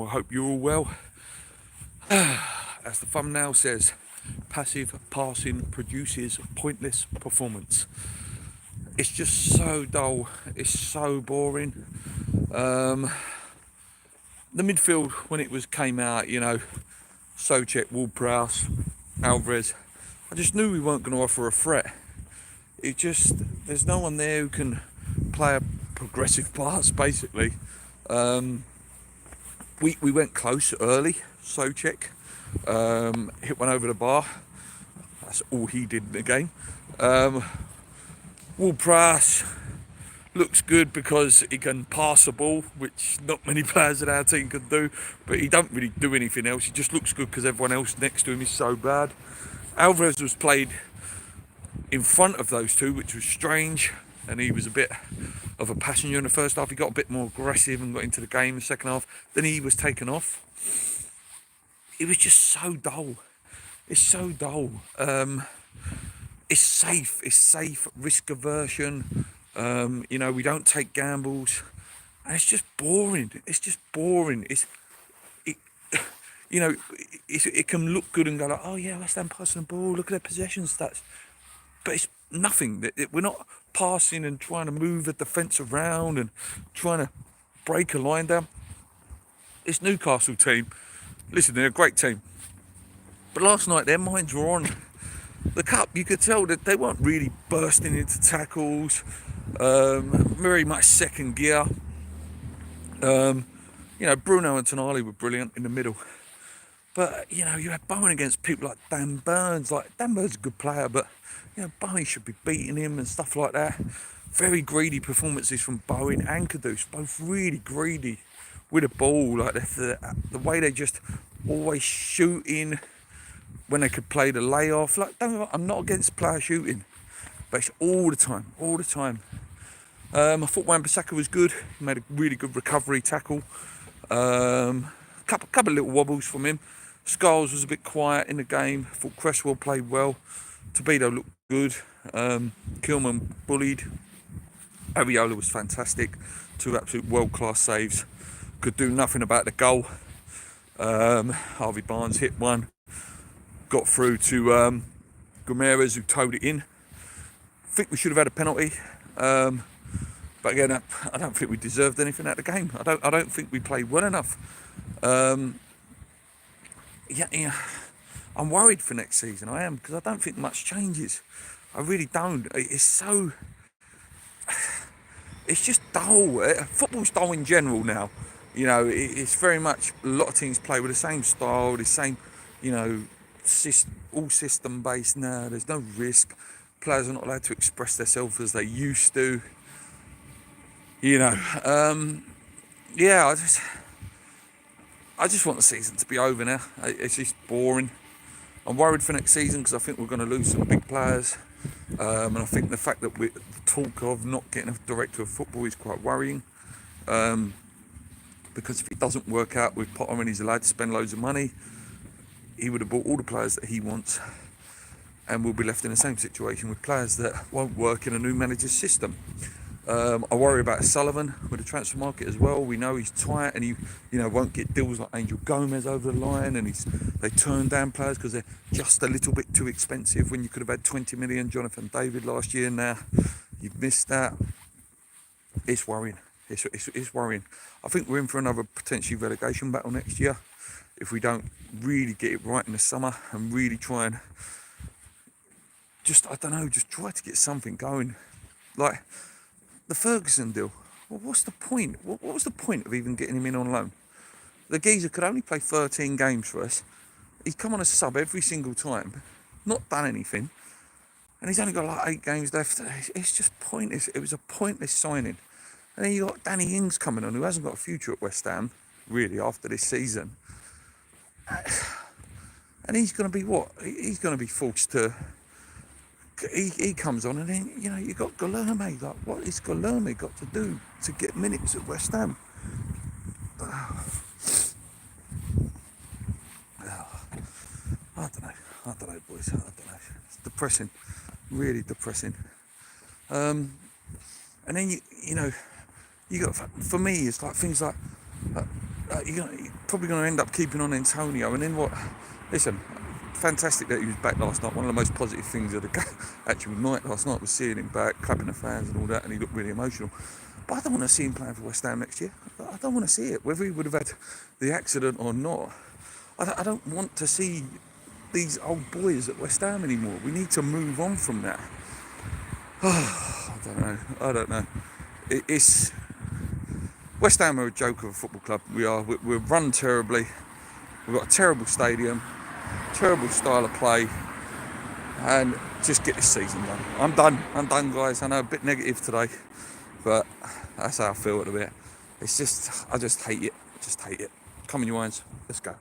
hope you're all well. As the thumbnail says, passive passing produces pointless performance. It's just so dull. It's so boring. The midfield, when it came out, Soucek, Ward-Prowse, Alvarez, I just knew we weren't going to offer a threat. There's no one there who can play a progressive pass, basically. We went close early. Soucek hit one over the bar. That's all he did in the game. Ward-Prowse looks good because he can pass a ball, which not many players in our team can do, but he don't really do anything else. He just looks good because everyone else next to him is so bad. Alvarez was played in front of those two, which was strange, and he was a bit of a passenger in the first half. He got a bit more aggressive and got into the game in the second half. Then he was taken off. It was just so dull. It's so dull. It's safe, risk aversion. We don't take gambles, and it's just boring. It can look good and go like, oh yeah, West Ham passing the ball. Look at their possession stats, but it's nothing. We're not passing and trying to move the defence around and trying to break a line down. This Newcastle team, listen, they're a great team, but last night their minds were on the cup. You could tell that they weren't really bursting into tackles, very much second gear. Bruno and Tonali were brilliant in the middle, but you had Bowen against people like Dan Burns. Dan Burns is a good player, but Bowen should be beating him and stuff like that. Very greedy performances from Bowen and Kudus, both really greedy with the ball. Like the way they just always shooting when they could play the layoff. I'm not against player shooting, but it's all the time. I thought Wan-Bissaka was good. He made a really good recovery tackle. Couple of little wobbles from him. Scarles was a bit quiet in the game. I thought Cresswell played well. Tobido looked good. Kilman bullied. Ariola was fantastic. 2 absolute world-class saves. Could do nothing about the goal. Harvey Barnes hit one. Got through to Gomes, who towed it in. I think we should have had a penalty. But again, I don't think we deserved anything out of the game. I don't think we played well enough. I'm worried for next season. I am, because I don't think much changes. I really don't. It's just dull. Football's dull in general now. It's very much, a lot of teams play with the same style, the same, all system based now. There's no risk. Players are not allowed to express themselves as they used to. I just want the season to be over now. It's just boring. I'm worried for next season because I think we're going to lose some big players. And I think the fact that the talk of not getting a director of football is quite worrying. Because if it doesn't work out with Potter and he's allowed to spend loads of money, he would have bought all the players that he wants, and we'll be left in the same situation with players that won't work in a new manager's system. I worry about Sullivan with the transfer market as well. We know he's tight, and he won't get deals like Angel Gomes over the line, and they turn down players because they're just a little bit too expensive when you could have had 20 million Jonathan David last year. Now you've missed that. It's worrying. It's worrying. I think we're in for another potentially relegation battle next year if we don't really get it right in the summer and really try and just try to get something going. Like the Ferguson deal. Well, what's the point? What was the point of even getting him in on loan? The geezer could only play 13 games for us. He's come on a sub every single time, not done anything, and he's only got like 8 games left. It's just pointless. It was a pointless signing. And then you got Danny Ings coming on, who hasn't got a future at West Ham, really, after this season. And he's going to be what? He's going to be forced to... He comes on, and then, you got Guilherme. Like, what is Guilherme got to do to get minutes at West Ham? I don't know, boys. I don't know. It's depressing. Really depressing. And then, you got, for me, it's like things like probably going to end up keeping on Antonio. And then what? Listen, fantastic that he was back last night. One of the most positive things of the actual night last night was seeing him back, clapping the fans and all that, and he looked really emotional. But I don't want to see him playing for West Ham next year. I don't want to see it, whether he would have had the accident or not. I don't want to see these old boys at West Ham anymore. We need to move on from that. I don't know. It's West Ham are a joke of a football club. We're run terribly. We've got a terrible stadium, terrible style of play, and just get this season done. I'm done, guys. I know a bit negative today, but that's how I feel at the bit. It's just, I just hate it. Come on, you irons. Let's go.